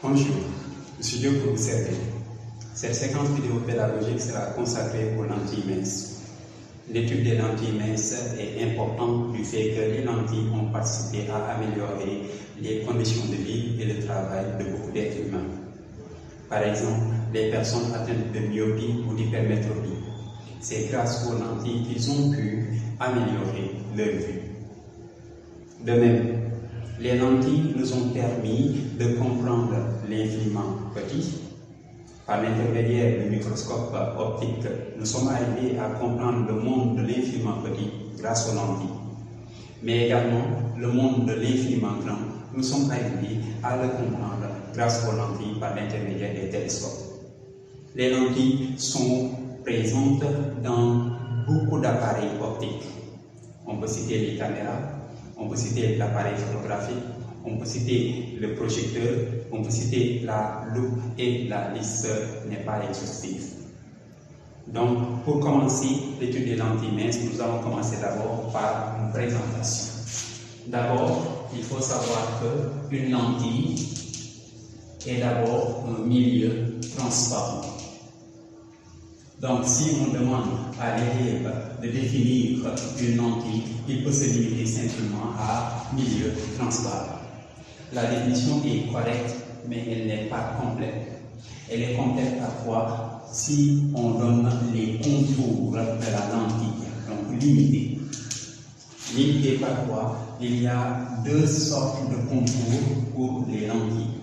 Bonjour, je suis Dieu pour vous servir. Cette séquence vidéo pédagogique sera consacrée aux lentilles minces. L'étude des lentilles minces est importante du fait que les lentilles ont participé à améliorer les conditions de vie et de travail de beaucoup d'êtres humains. Par exemple, les personnes atteintes de myopie ou d'hypermétropie. C'est grâce aux lentilles qu'ils ont pu améliorer leur vue. De même, les lentilles nous ont permis de comprendre l'infiniment petit. Par l'intermédiaire du microscope optique, nous sommes arrivés à comprendre le monde de l'infiniment petit grâce aux lentilles. Mais également, le monde de l'infiniment grand, nous sommes arrivés à le comprendre grâce aux lentilles par l'intermédiaire des télescopes. Les lentilles sont présentes dans beaucoup d'appareils optiques. On peut citer les caméras, on peut citer l'appareil photographique, on peut citer le projecteur, on peut citer la loupe et la liste n'est pas exhaustive. Donc, pour commencer l'étude des lentilles minces, nous allons commencer d'abord par une présentation. D'abord, il faut savoir qu'une lentille est d'abord un milieu transparent. Donc, si on demande à l'élève de définir une lentille, il peut se limiter simplement à milieu transparent. La définition est correcte, mais elle n'est pas complète. Elle est complète parfois si on donne les contours de la lentille, donc limité. Limité par quoi? Il y a deux sortes de contours pour les lentilles.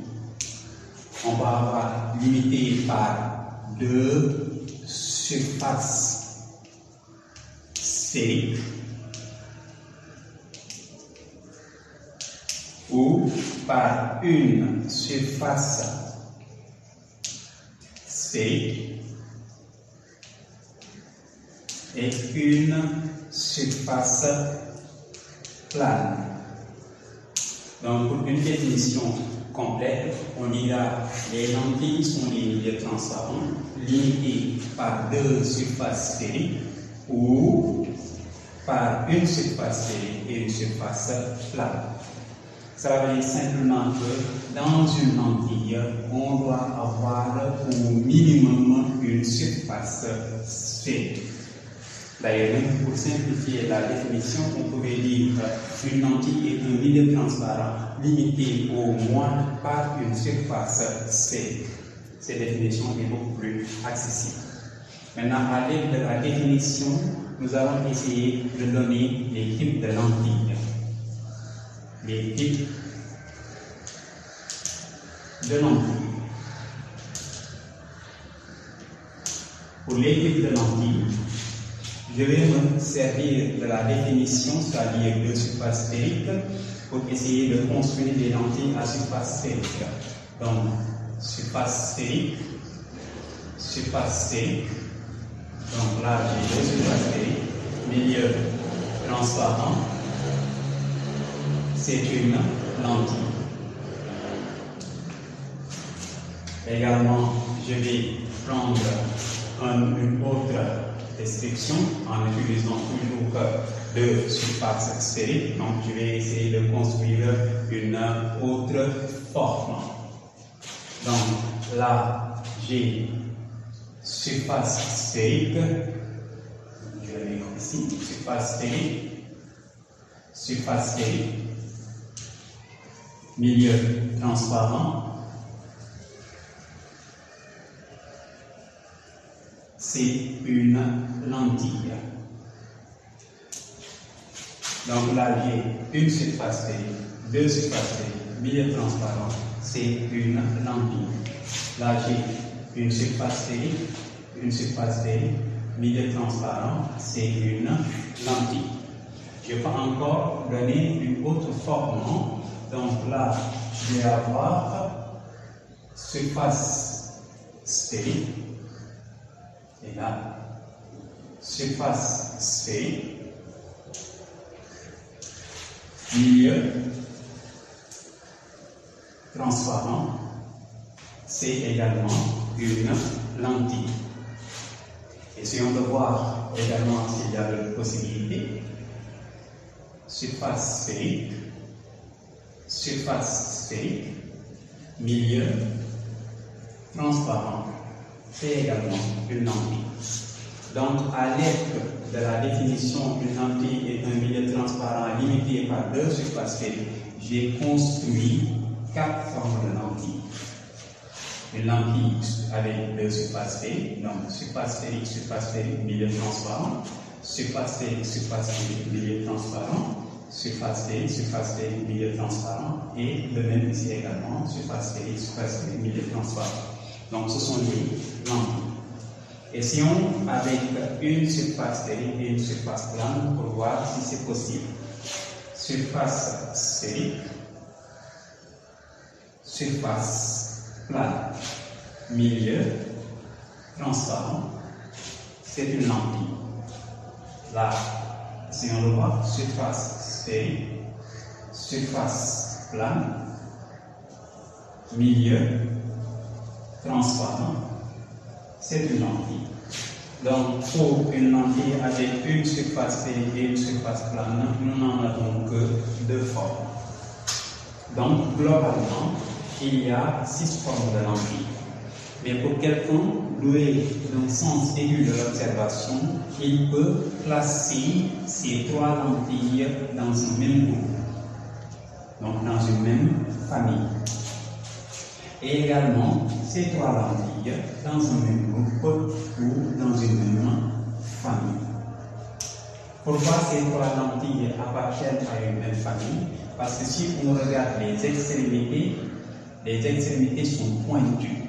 On va avoir limité par deux surfaces sphériques ou par une surface sphérique et une surface plane. Donc, pour une définition complète, on dira les lentilles sont des milieux transparents limités par deux surfaces sphériques ou par une surface sphérique et une surface plane. Ça veut dire simplement que dans une lentille, on doit avoir au minimum une surface sphérique. D'ailleurs, même pour simplifier la définition, on pourrait dire qu'une lentille est un milieu transparent limité au moins par une surface sphérique. Cette définition est beaucoup plus accessible. Maintenant, à l'aide de la définition, nous allons essayer de donner les types de lentilles. Les types de lentilles. Pour les types de lentilles, je vais me servir de la définition, c'est-à-dire de surface sphérique, pour essayer de construire des lentilles à surface sphérique. Donc, surface sphérique, surface sphérique. Donc là, j'ai deux surfaces sphériques, milieu transparent. C'est une lentille. Également, je vais prendre une autre description en utilisant toujours deux surfaces sphériques. Donc, je vais essayer de construire une autre forme. Donc, là, j'ai surface sphérique. Je vais mettre ici, surface sphérique. Surface sphérique. Milieu transparent. C'est une lentille. Donc là, j'ai une surface sphérique, deux surfaces sphériques, milieu transparent, c'est une lentille. Là, j'ai une surface sphérique, milieu transparent, c'est une lentille. Je peux encore donner une autre forme. Donc là, je vais avoir surface sphérique. Et là, surface sphérique, milieu transparent, c'est également une lentille. Essayons de voir également s'il y a d'autres possibilités. Surface sphérique, milieu transparent, c'est également une lentille. Donc, à l'aide de la définition, une lentille est un milieu transparent limité par deux surfaces sphériques, j'ai construit 4 formes de lentilles. Une lentille avec deux surfaces sphériques, donc surface sphérique, milieu transparent, surface sphérique, milieu transparent, surface sphérique, milieu transparent, et de même ici également, surface sphérique, milieu transparent. Donc ce sont les lentilles. Essayons avec une surface sphérique et une surface plane pour voir si c'est possible. Surface sphérique, surface plane, milieu transparent, c'est une lentille. Là, si on le voit, surface sphérique, surface plane, milieu transparent, c'est une lentille. Donc, pour une lentille avec une surface sphérique et une surface plane, nous n'en avons que 2 formes. Donc, globalement, il y a 6 formes de lentilles. Mais pour quelqu'un doué d'un sens aigu de l'observation, il peut classer ces 3 lentilles dans un même groupe, donc dans une même famille. Et également, ces 3 lentilles dans un même groupe ou dans une même famille. Pourquoi ces 3 lentilles appartiennent à une même famille? Parce que si on regarde les extrémités sont pointues.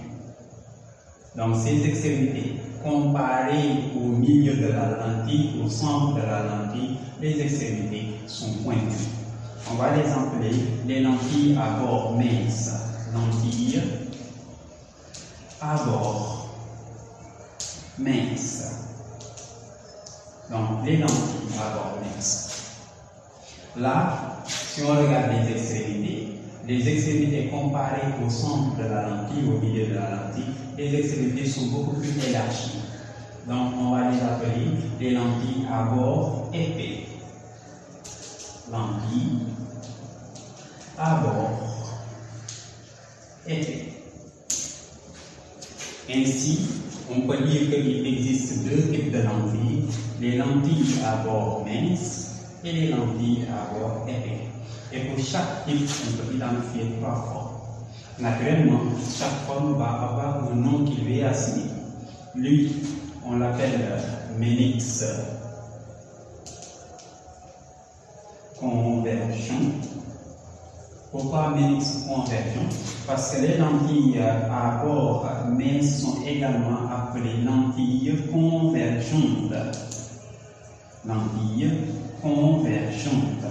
Donc ces extrémités, comparées au milieu de la lentille, au centre de la lentille, les extrémités sont pointues. On va les appeler les lentilles à bord mince. Lentilles à bord mince. Donc les lentilles à bord mince. Là, si on regarde les extrémités comparées au centre de la lentille, au milieu de la lentille, les extrémités sont beaucoup plus élargies. Donc on va les appeler les lentilles à bord épais. Lentilles à bord épais. Ainsi, on peut dire qu'il existe 2 types de lentilles, les lentilles à bord mince et les lentilles à bord épais. Et pour chaque type, on peut identifier 3 formes. Naturellement, chaque forme va avoir un nom qui lui est assigné. Lui, on l'appelle Meininx conversion. Pourquoi Meininx conversion? Parce que les lentilles à bord mince sont également appelées lentilles convergentes. Lentilles convergentes.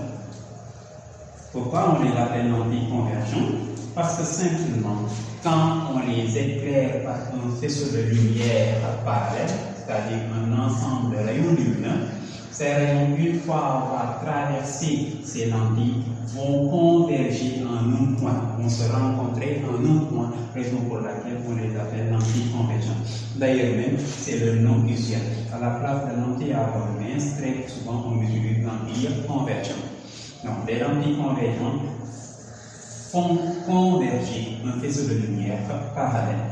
Pourquoi on les appelle lentilles convergentes? Parce que simplement, quand on les éclaire par un faisceau de lumière parallèle, c'est-à-dire un ensemble de rayons lumineux, ces rayons, une fois avoir traversé ces lentilles, vont converger en un point, vont se rencontrer en un point, raison pour laquelle on les appelle lentilles convergentes. D'ailleurs même, c'est le nom usuel. À la place de lentilles à bord mince, très souvent on utilise lentilles convergentes. Donc, les lentilles convergentes font converger un faisceau de lumière parallèle.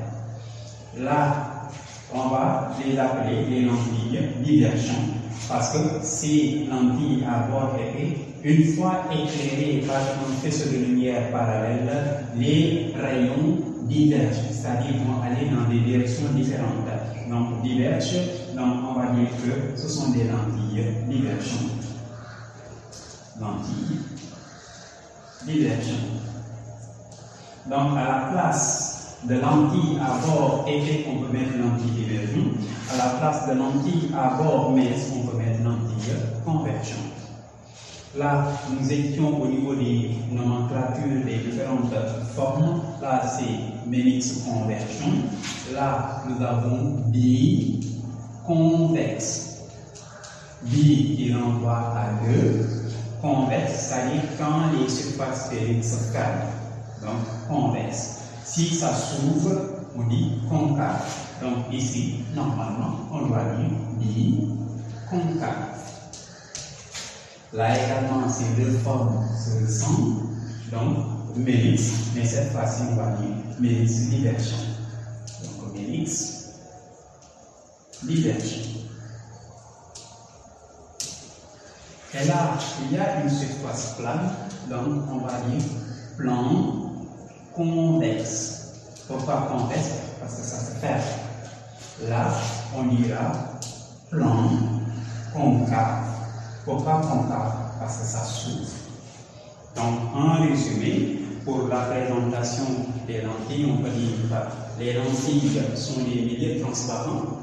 Là, on va les appeler les lentilles divergentes parce que ces lentilles à bord épais, une fois éclairées par un faisceau de lumière parallèle, les rayons divergent, c'est-à-dire vont aller dans des directions différentes. Donc, divergent, donc on va dire que ce sont des lentilles divergentes. Lentilles divergentes. Donc, à la place de lentilles à bord épais, on peut mettre lentilles divergentes. À la place de lentilles à bord mince, on peut mettre lentilles convergentes. Là, nous étions au niveau des nomenclatures des différentes formes. Là, c'est Meininx convergent. Là, nous avons biconvexe. Bi qui renvoie à 2. Convexe, c'est-à-dire quand les surfaces sphériques se calent. Donc, convexe. Si ça s'ouvre, on dit concave. Donc, ici, normalement, on doit dire biconcave. Là également, ces 2 formes se ressemblent. Donc, Mélix, mais cette fois-ci, on va dire Mélix divergent. Donc, Mélix divergent. Et là, il y a une surface plane, donc on va dire plan convexe. Pourquoi convexe? Parce que ça se ferme. Là, on dira plan concave. Pourquoi concave? Parce que ça s'ouvre. Donc, en résumé, pour la présentation des lentilles, on peut dire que les lentilles sont des milieux transparents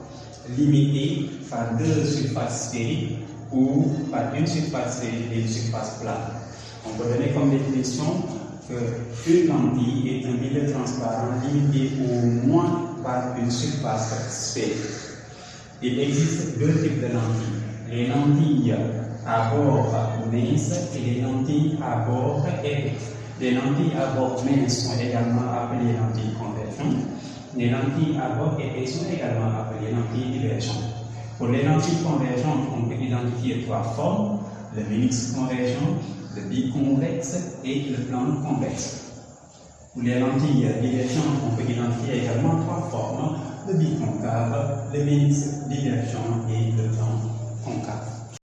limités par deux surfaces sphériques ou par une surface sphérique et une surface plane. On peut donner comme définition qu'une lentille est un milieu transparent limité au moins par une surface sphérique. Il existe deux types de lentilles. Les lentilles à bord mince et les lentilles à bord épais. Les lentilles à bord mince sont également appelées lentilles convergentes. Les lentilles à bord épais sont également appelées lentilles divergentes. Pour les lentilles convergentes, on peut identifier trois formes: le Mélix convergent, le biconvexe et le plan convexe. Pour les lentilles divergentes, on peut identifier également trois formes: le biconcave, le Mélix divergent et le plan concave.